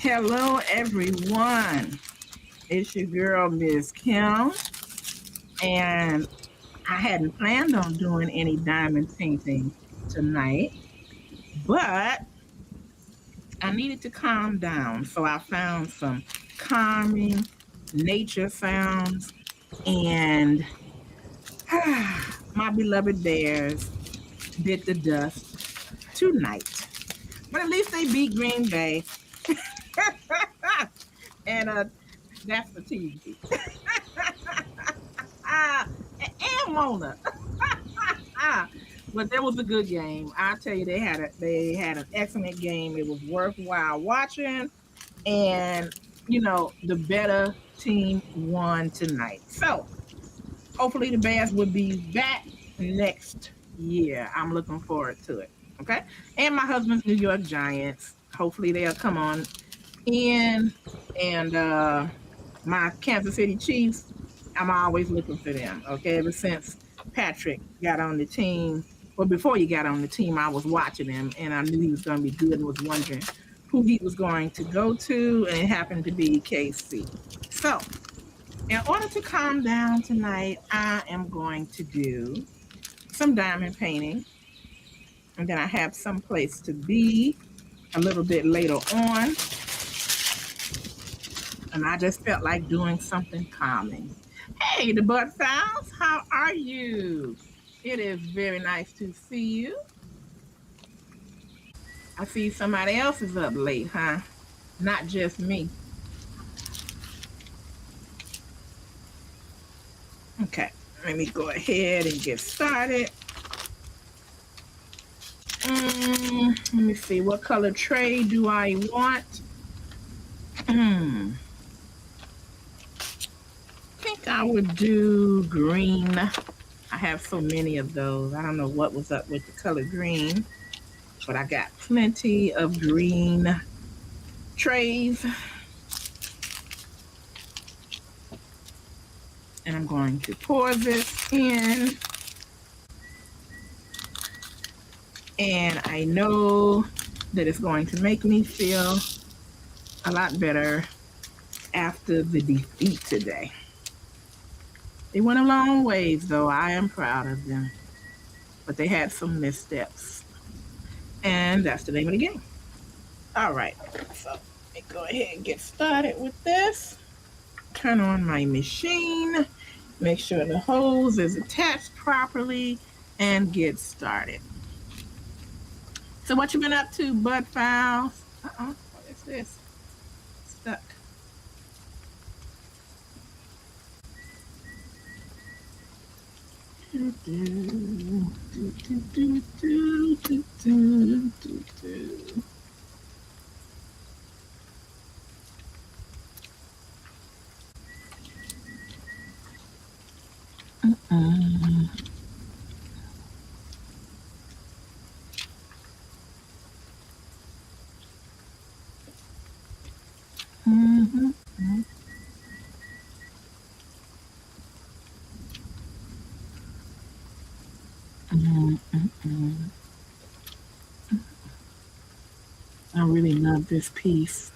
Hello, everyone. It's your girl, Miss Kim, and I hadn't planned on doing any diamond painting tonight, but I needed to calm down. So I found some calming nature sounds, and my beloved Bears bit the dust tonight. But at least they beat Green Bay, and that's the TV. And Mona. But that was a good game. I tell you, they had an excellent game. It was worthwhile watching, and the better team won tonight. So hopefully the Bears will be back next year. I'm looking forward to it. Okay, and my husband's New York Giants. Hopefully they'll come on in, and my Kansas City Chiefs. I'm always looking for them. Okay, ever since Patrick got on the team, well, before he got on the team, I was watching him, and I knew he was going to be good, and was wondering who he was going to go to, and it happened to be KC. So, in order to calm down tonight, I am going to do some diamond painting, and then I have some place to be a little bit later on, and I just felt like doing something calming. Hey, the Bud Files, how are you? It is very nice to see you. I see somebody else is up late, huh? Not just me. Okay, let me go ahead and get started. Let me see, what color tray do I want? I think I would do green. I have so many of those. I don't know what was up with the color green, but I got plenty of green trays. And I'm going to pour this in. And I know that it's going to make me feel a lot better after the defeat today. They went a long ways, though. I am proud of them. But they had some missteps. And that's the name of the game. All right. So let me go ahead and get started with this. Turn on my machine. Make sure the hose is attached properly and get started. So what you been up to, Bud Files? What is this? Stuck. I really love this piece.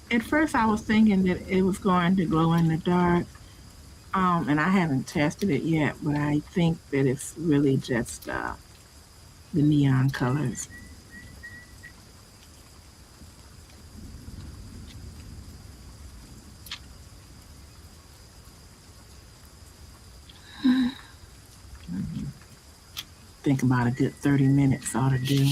At first, I was thinking that it was going to glow in the dark, and I haven't tested it yet, but I think that it's really just the neon colors. Think about a good 30 minutes ought to do.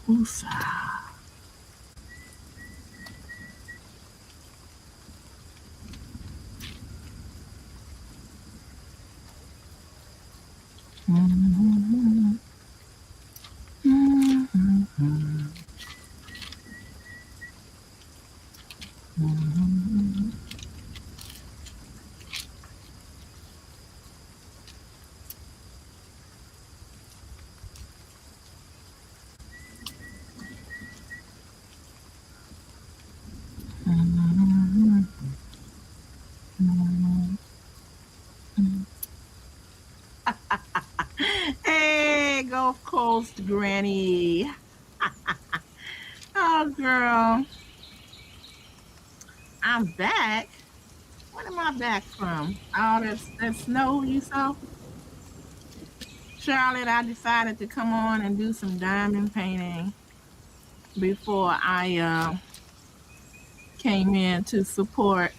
Woosah. Mhm. Mhm. Mhm. Mhm. Mhm. Hey, Gulf Coast Granny. Oh, girl, I'm back. When am I back from? All that snow you saw? Charlotte, I decided to come on and do some diamond painting before I came in to support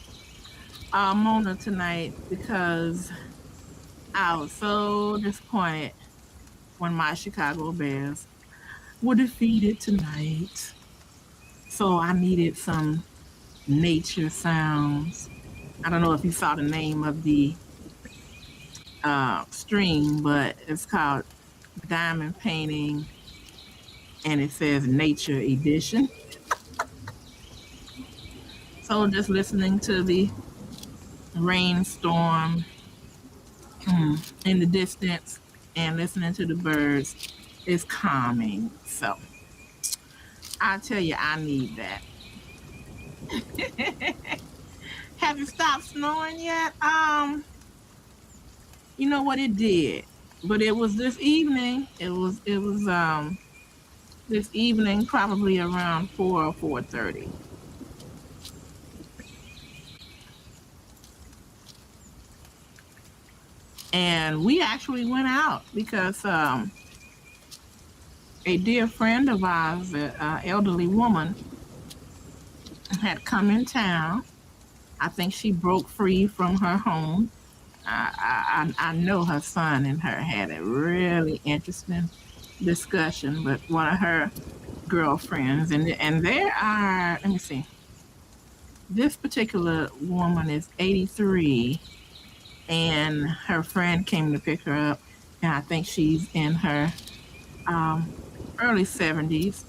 Mona tonight because I was so disappointed when my Chicago Bears were defeated tonight. So I needed some nature sounds. I don't know if you saw the name of the stream, but it's called Diamond Painting and it says Nature Edition. So just listening to the rainstorm in the distance and listening to the birds is calming. So I tell you, I need that. Have you stopped snoring yet? You know what it did, but it was this evening. It was this evening, probably around 4 or 4:30, and we actually went out because a dear friend of ours, an elderly woman, had come in town. I think she broke free from her home. I know her son and her had a really interesting discussion, but one of her girlfriends, and there are, let me see, this particular woman is 83, and her friend came to pick her up, and I think she's in her um, early 70s,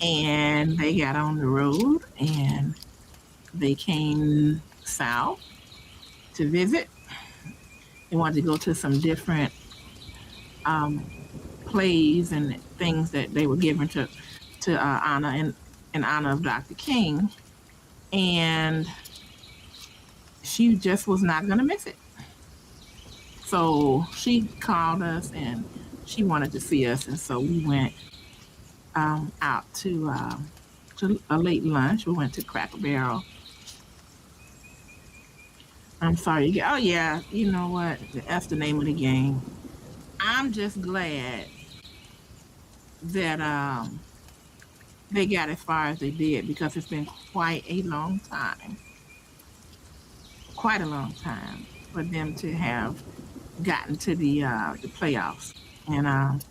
and they got on the road and they came south to visit. They wanted to go to some different um, plays and things that they were given to honor in honor of Dr. King, and she just was not going to miss it. So she called us and she wanted to see us, and so we went out to a late lunch. We went to Cracker Barrel. I'm sorry. Oh yeah, you know what? That's the name of the game. I'm just glad that they got as far as they did because it's been quite a long time for them to have gotten to the playoffs and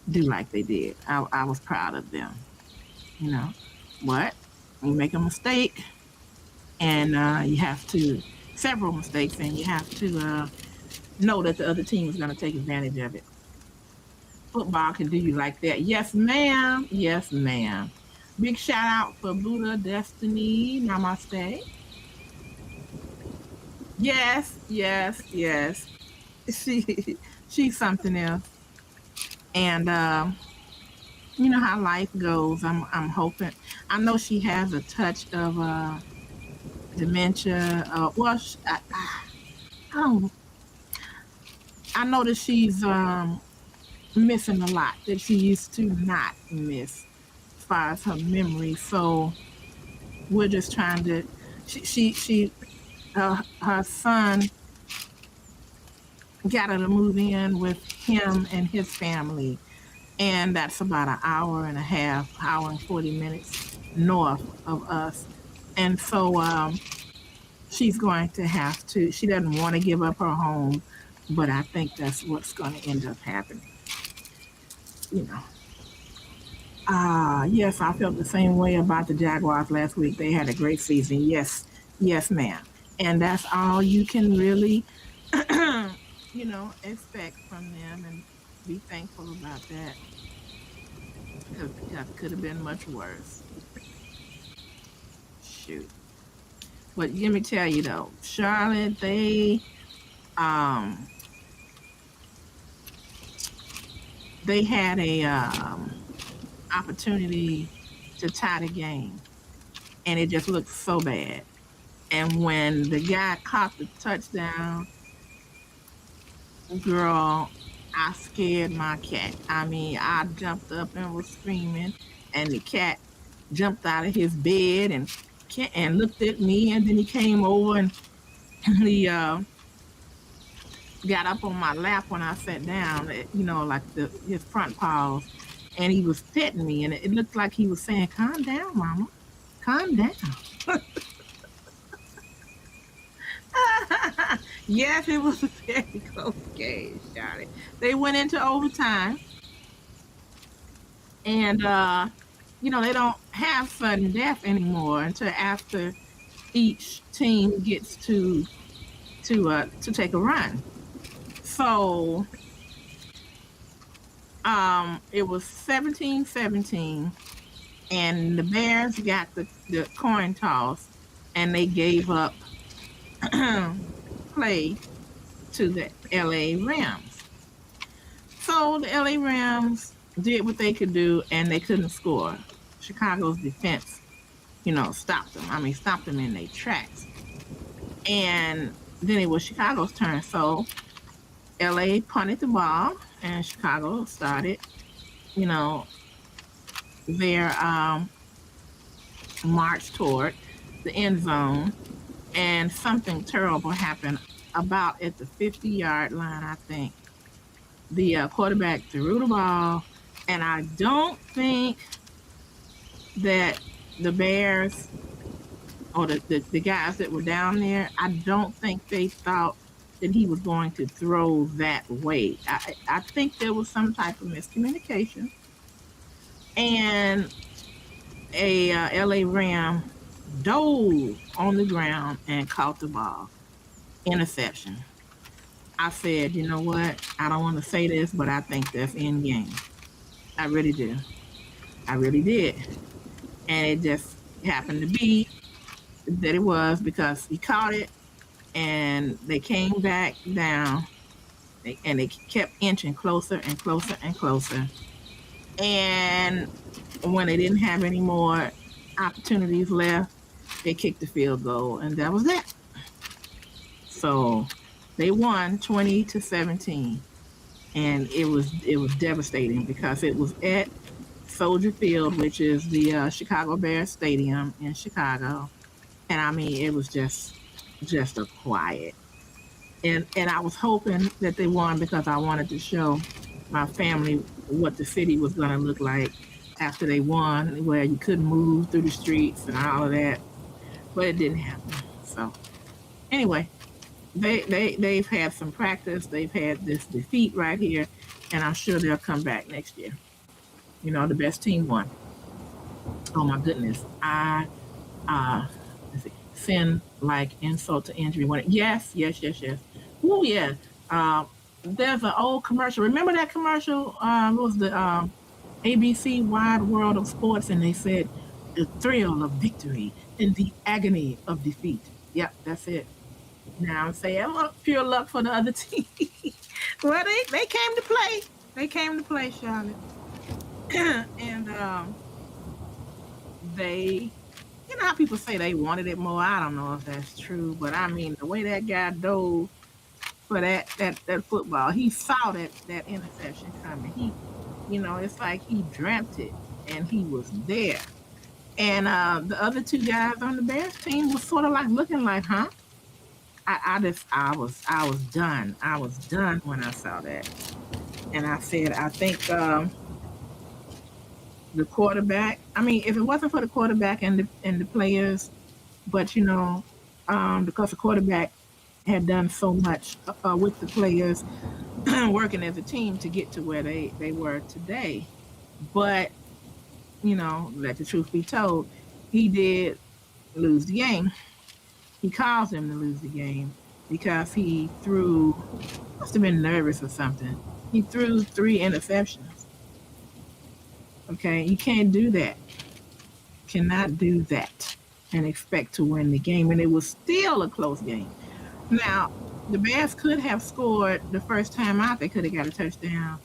do like they did. I was proud of them, you know. But you make a mistake and you have to several mistakes and you have to know that the other team is going to take advantage of it. Football can do you like that. Yes, ma'am. Yes, ma'am. Big shout out for Buddha Destiny. Namaste. Yes, yes, yes. She she's something else. And you know how life goes. I'm hoping. I know she has a touch of dementia. I don't. I know that she's missing a lot that she used to not miss as far as her memory. So we're just trying to. She her son got her to move in with him and his family, and that's about an hour and a half, hour and 40 minutes north of us. And so she's going to have to. She doesn't want to give up her home, but I think that's what's going to end up happening. You know. Yes, I felt the same way about the Jaguars last week. They had a great season. Yes, yes, ma'am. And that's all you can really, expect from them and be thankful about that because it could have been much worse. Shoot. But let me tell you though, Charlotte, um they had a opportunity to tie the game, and it just looked so bad. And when the guy caught the touchdown, girl, I scared my cat. I mean, I jumped up and was screaming, and the cat jumped out of his bed and looked at me, and then he came over and he got up on my lap when I sat down, like his front paws, and he was petting me, and it looked like he was saying, "Calm down, mama, calm down." Yes, it was a very close game, Charlie. They went into overtime, and they don't have sudden death anymore until after each team gets to take a run. So it was 17-17, and the Bears got the coin toss, and they gave up play to the LA Rams. So the LA Rams did what they could do, and they couldn't score. Chicago's defense, stopped them. I mean, stopped them in their tracks. And then it was Chicago's turn. So LA punted the ball, and Chicago started, you know, their march toward the end zone. And something terrible happened about at the 50-yard line, I think. The quarterback threw the ball, and I don't think that the Bears or the guys that were down there, I don't think they thought that he was going to throw that way. I think there was some type of miscommunication, and a LA Ram dove on the ground and caught the ball. Interception. I said, you know what? I don't want to say this, but I think that's in game. I really do. I really did. And it just happened to be that it was because he caught it and they came back down and they kept inching closer and closer and closer. And when they didn't have any more opportunities left, they kicked the field goal, and that was it. So they won 20-17, and it was devastating because it was at Soldier Field, which is the Chicago Bears Stadium in Chicago, and I mean it was just a quiet. And I was hoping that they won because I wanted to show my family what the city was going to look like after they won, where you couldn't move through the streets and all of that. But it didn't happen. So anyway, they've had some practice. They've had this defeat right here, and I'm sure they'll come back next year. The best team won. Oh my goodness, I let's see, sin like insult to injury when yes, yes, yes, yes. Oh yeah. There's an old commercial. Remember that commercial? It was the ABC Wide World of Sports, and they said the thrill of victory and the agony of defeat. Yep, that's it. Now I'm saying, well, pure luck for the other team. Well, they came to play. They came to play, Charlotte. And they, how people say they wanted it more. I don't know if that's true, but I mean the way that guy dove for that football, he saw that interception coming. It's like he dreamt it, and he was there. And the other two guys on the Bears team was sort of like looking like, huh? I was done. I was done when I saw that, and I said, I think the quarterback. I mean, if it wasn't for the quarterback and the players, but because the quarterback had done so much with the players working as a team to get to where they were today, but let the truth be told, he did lose the game. He caused him to lose the game because he must have been nervous or something. He threw 3 interceptions. Okay, you can't do that. Cannot do that and expect to win the game. And it was still a close game. Now, the Bears could have scored the first time out. They could have got a touchdown.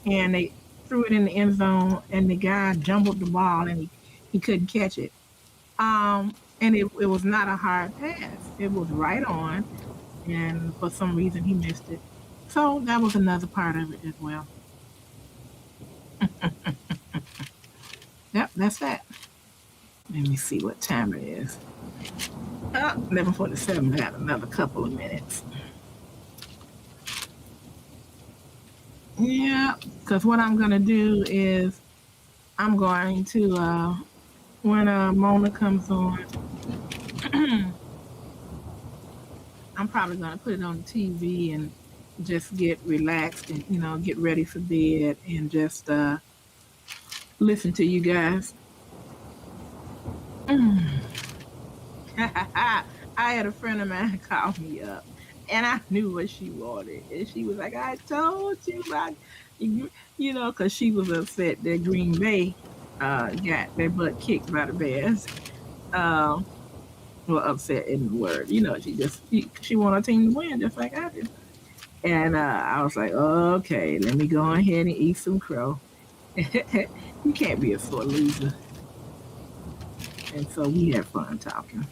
And they threw it in the end zone, and the guy jumbled the ball, and he couldn't catch it. And it was not a hard pass. It was right on, and for some reason he missed it. So that was another part of it as well. Yep, that's that. Let me see what time it is. 11:47. I got another couple of minutes. Yeah, because what I'm gonna do is I'm going to when Mona comes on, I'm probably gonna put it on the TV and just get relaxed and get ready for bed and just listen to you guys. I had a friend of mine call me up, and I knew what she wanted, and she was like, "I told you about because she was upset that Green Bay got their butt kicked by the Bears." Um, well, upset in the word, she wanted her team to win just like I did. And I was like, okay, let me go ahead and eat some crow. You can't be a sore loser. And so we had fun talking.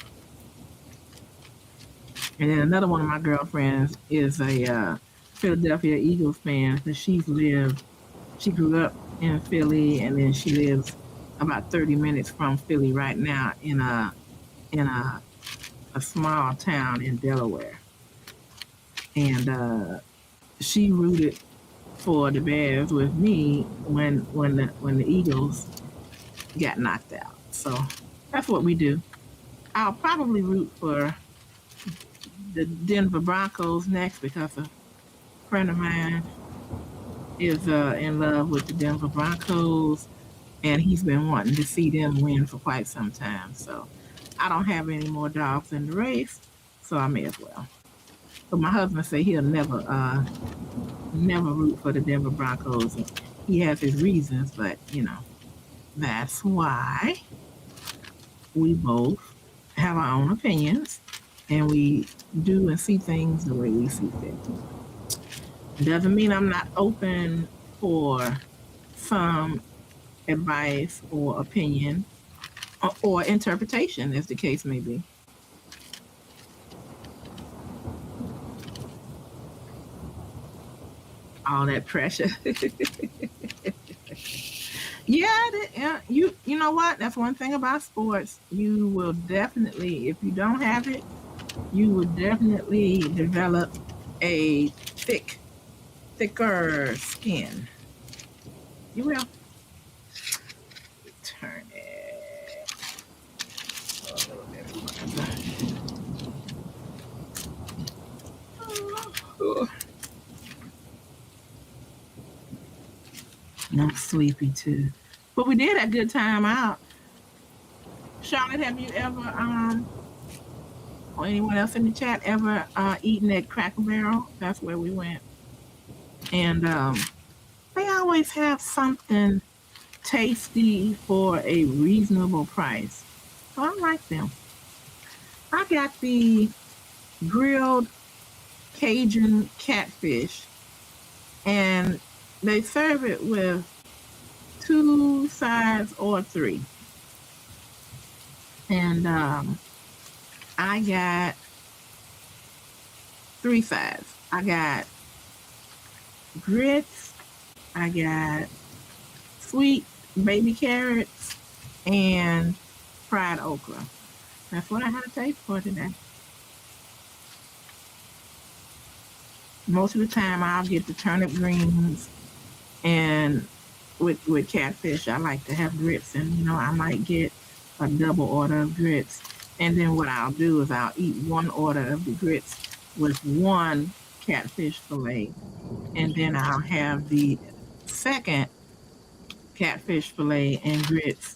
And then another one of my girlfriends is a Philadelphia Eagles fan. So she grew up in Philly, and then she lives about 30 minutes from Philly right now in a small town in Delaware. And she rooted for the Bears with me when the Eagles got knocked out. So that's what we do. I'll probably root for the Denver Broncos next because a friend of mine is in love with the Denver Broncos, and he's been wanting to see them win for quite some time. So I don't have any more dogs in the race, so I may as well. But my husband said he'll never root for the Denver Broncos. He has his reasons, but that's why we both have our own opinions, and we do and see things the way we see fit. It doesn't mean I'm not open for some advice or opinion or interpretation, as the case may be. All that pressure. Yeah, you know what? That's one thing about sports. You will definitely, if you don't have it, you will definitely develop a thicker skin. You will. Turn it a little bit further. I'm sleepy too. But we did a good time out. Charlotte, have you ever, or anyone else in the chat, ever eaten at Cracker Barrel? That's where we went. And they always have something tasty for a reasonable price. So I like them. I got the grilled Cajun catfish, and they serve it with 2 sides or 3. And I got 3 sides. I got grits, I got sweet baby carrots, and fried okra. That's what I had to taste for today. Most of the time I'll get the turnip greens, and with catfish I like to have grits, and I might get a double order of grits. And then what I'll do is I'll eat 1 order of the grits with 1 catfish fillet, and then I'll have the second catfish fillet and grits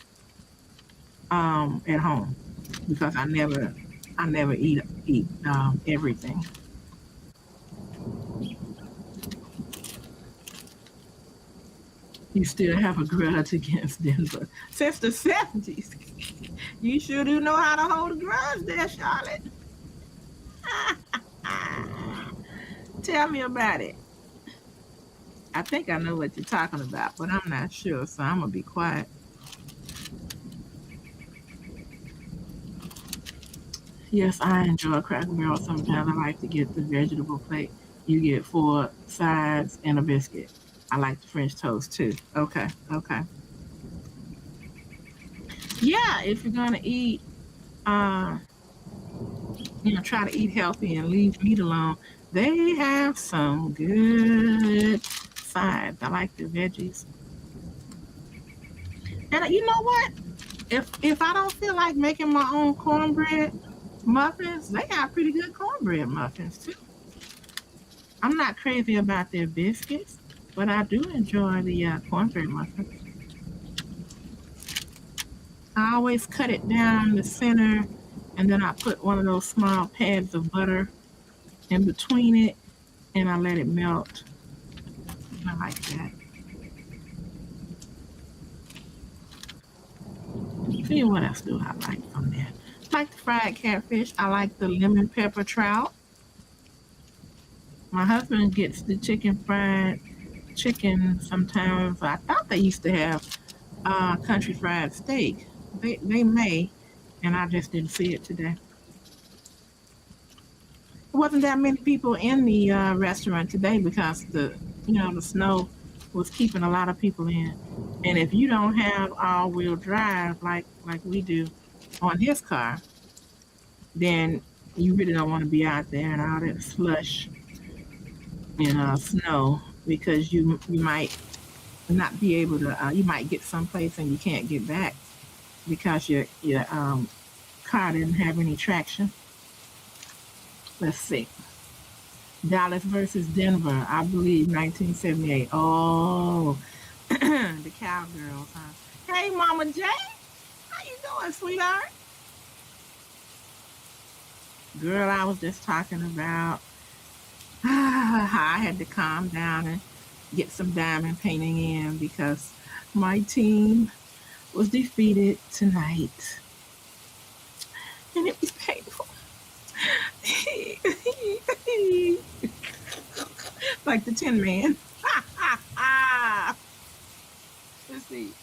at home because I never eat everything. You still have a grudge against Denver since the 70s. You sure do know how to hold a grudge there, Charlotte. Tell me about it. I think I know what you're talking about, but I'm not sure, so I'm gonna be quiet. Yes, I enjoy Cracker Barrel. Sometimes I like to get the vegetable plate. You get four sides and a biscuit. I like the French toast too. Okay, okay. Yeah, if you're gonna eat, uh, try to eat healthy and leave meat alone. They have some good sides. I like the veggies. And you know what? If I don't feel like making my own cornbread muffins, they got pretty good cornbread muffins too. I'm not crazy about their biscuits, but I do enjoy the cornbread muffins. I always cut it down the center, and then I put one of those small pads of butter in between it, and I let it melt. I like that. See what else do I like from there? I like the fried catfish. I like the lemon pepper trout. My husband gets the fried chicken sometimes. I thought they used to have country fried steak. They may, and I just didn't see it today. There wasn't that many people in the restaurant today because the snow was keeping a lot of people in. And if you don't have all wheel drive like we do on his car, then you really don't want to be out there in all that slush and snow because you might not be able to. You might get someplace and you can't get back because your car didn't have any traction. Let's see. Dallas versus Denver, I believe 1978. Oh, the Cowgirls, huh? Hey, Mama J, how you doing, sweetheart? Girl, I was just talking about how I had to calm down and get some diamond painting in because my team was defeated tonight, and it was painful. Like the Tin Man. Let's see.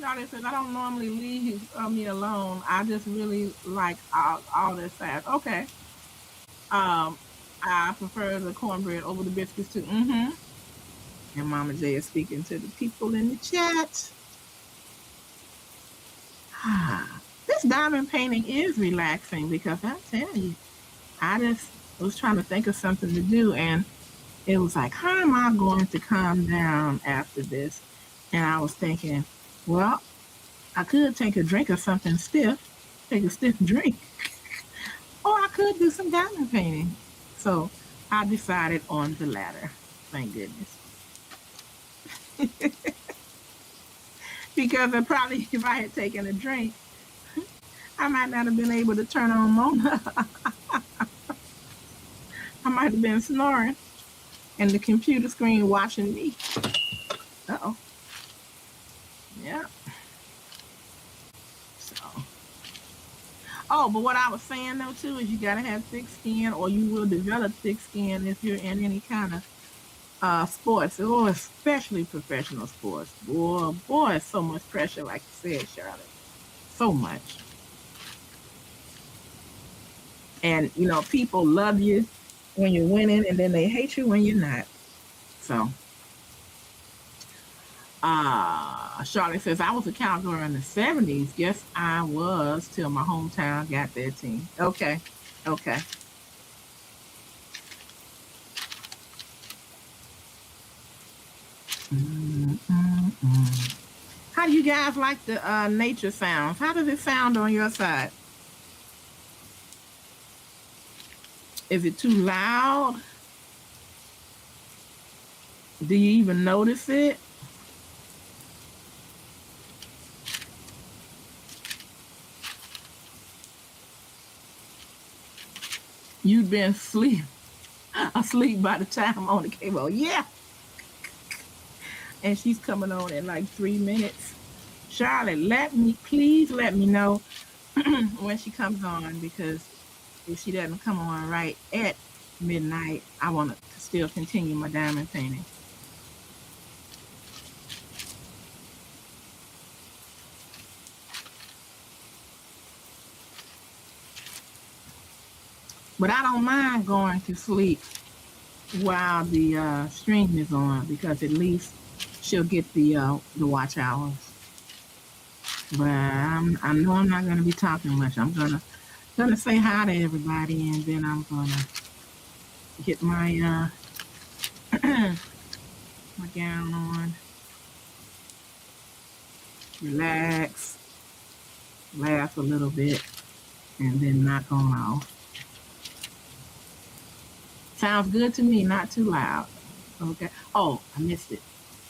Charlie says, I don't normally leave me alone. I just really like all this fast. Okay. Um, I prefer the cornbread over the biscuits too. Mm-hmm. And Mama J is speaking to the people in the chat. This diamond painting is relaxing because I tell you, I just was trying to think of something to do and it was like, how am I going to calm down after this? And I was thinking, well, I could take a drink of something stiff, take a stiff drink, or I could do some diamond painting. So I decided on the latter. Thank goodness. Because if I had taken a drink, I might not have been able to turn on Mona. I might have been snoring and the computer screen watching me. Uh-oh. Yeah. So. Oh, but what I was saying though too is you gotta have thick skin, or you will develop thick skin if you're in any kind of sports, or especially professional sports. Boy, so much pressure, like you said, Charlotte. So much. And people love you when you're winning, and then they hate you when you're not. So, Charlotte says, I was a cowgirl in the 70s. Guess I was till my hometown got their team. Okay. Okay. Mm-mm-mm. How do you guys like the nature sounds? How does it sound on your side? Is it too loud? Do you even notice it? been asleep by the time Mona came on. Yeah. And she's coming on in like 3 minutes. Charlotte, please let me know when she comes on, because if she doesn't come on right at midnight, I want to still continue my diamond painting. But I don't mind going to sleep while the stream is on, because at least she'll get the watch hours. But I know I'm not gonna be talking much. I'm gonna say hi to everybody, and then I'm gonna get my my gown on, relax, laugh a little bit, and then knock on off. Sounds good to me, not too loud. Okay. Oh, I missed it.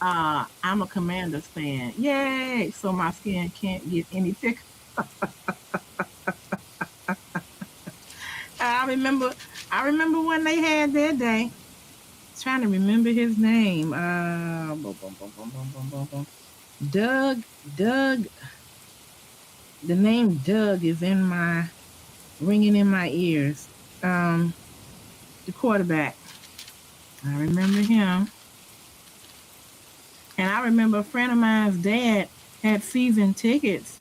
I'm a Commanders fan. Yay! So my skin can't get any thicker. I remember when they had their day. Trying to remember his name. Doug. The name Doug is ringing in my ears. The quarterback. I remember him. And I remember a friend of mine's dad had season tickets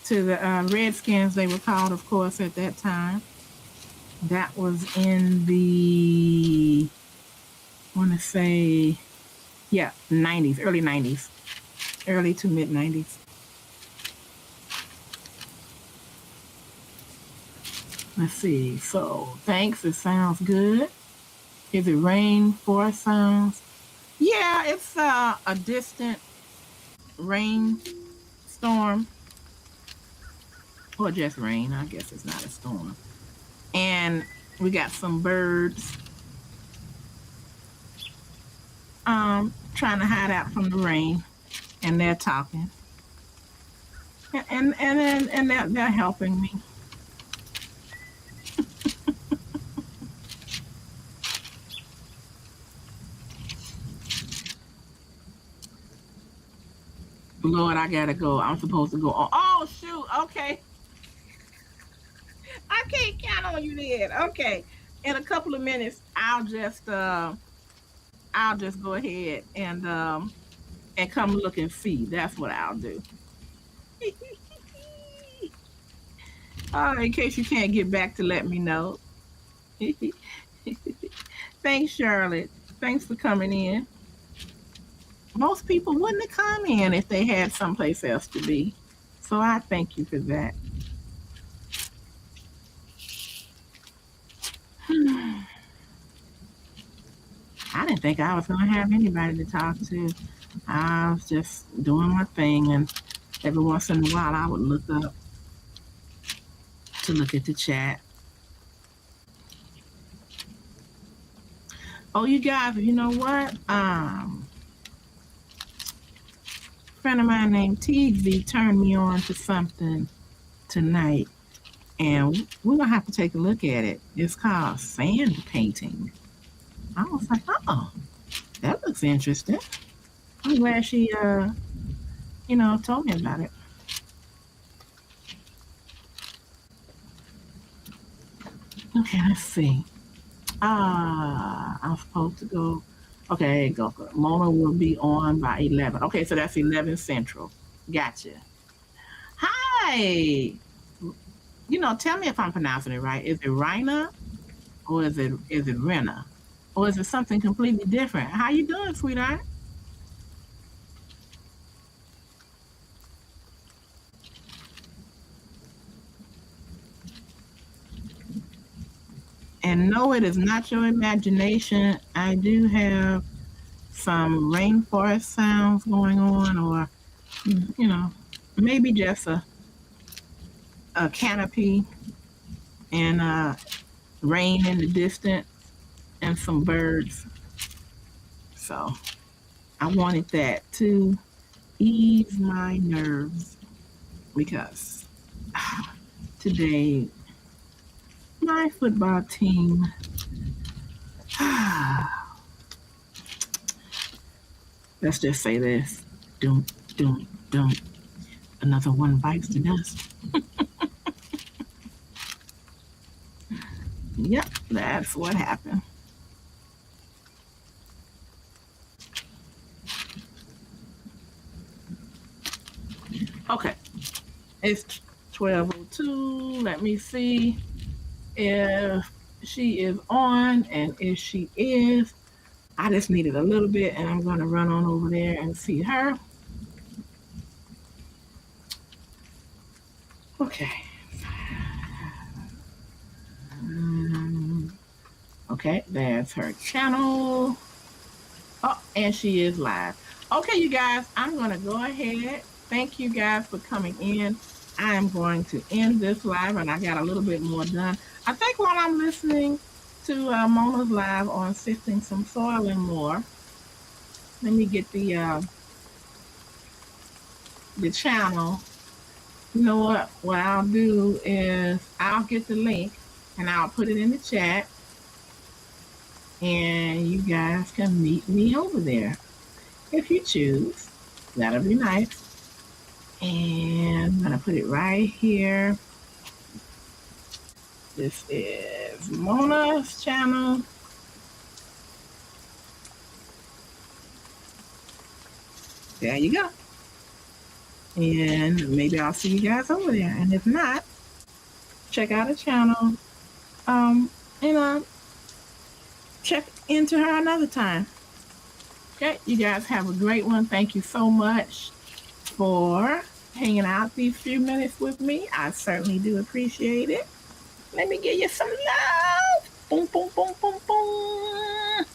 to the Redskins, they were called, of course, at that time. That was in the, I want to say, 90s, early 90s, early to mid 90s. Let's see. So, thanks. It sounds good. Is it rainforest sounds? Yeah, it's a distant rain storm. Or just rain. I guess it's not a storm. And we got some birds trying to hide out from the rain, and they're talking. And they're helping me. Lord, I gotta go. I'm supposed to go on. Oh shoot, okay. I can't count on you then. Okay. In a couple of minutes, I'll just go ahead and come look and see. That's what I'll do. In case you can't get back to let me know. Thanks, Charlotte. Thanks for coming in. Most people wouldn't have come in if they had someplace else to be. So I thank you for that. I didn't think I was going to have anybody to talk to. I was just doing my thing, and every once in a while I would look up to look at the chat. Oh, you guys, you know what? Friend of mine named TZ turned me on to something tonight, and we're gonna have to take a look at it. It's called sand painting. I was like, oh, that looks interesting. I'm glad she told me about it. Okay, let's see. I'm supposed to go. Okay, go. Mona will be on by 11. Okay, so that's 11 Central. Gotcha. Hi. Tell me if I'm pronouncing it right. Is it Rina, or is it Rena, or is it something completely different? How you doing, sweetheart? And no, it is not your imagination. I do have some rainforest sounds going on, or, maybe just a canopy and rain in the distance and some birds. So I wanted that to ease my nerves, because today my football team Let's just say this. Don't, don't. Another one bites the dust. Yep, that's what happened. Okay, it's 12:02. Let me see if she is on, and if she is, I just needed a little bit, and I'm going to run on over there and see her. Okay. Okay, that's her channel. Oh, and she is live. Okay, you guys, I'm going to go ahead. Thank you guys for coming in. I am going to end this live, and I got a little bit more done. I think while I'm listening to Mona's live on sifting some soil and more, let me get the channel. You know what? What I'll do is I'll get the link and I'll put it in the chat, and you guys can meet me over there if you choose. That'll be nice. And I'm gonna put it right here. This is Mona's channel. There you go. And maybe I'll see you guys over there. And if not, check out the channel. And check into her another time. Okay, you guys have a great one. Thank you so much for hanging out these few minutes with me. I certainly do appreciate it. Let me give you some love. Boom, boom, boom, boom, boom.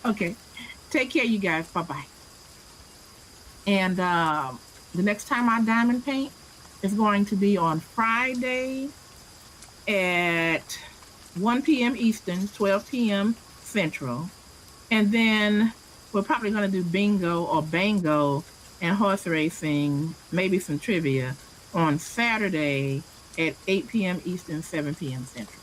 Okay, take care, you guys. Bye-bye. And the next time I diamond paint is going to be on Friday at 1 p.m. Eastern, 12 p.m. Central. And then we're probably going to do bingo or bango and horse racing, maybe some trivia on Saturday at 8 p.m. Eastern, 7 p.m. Central.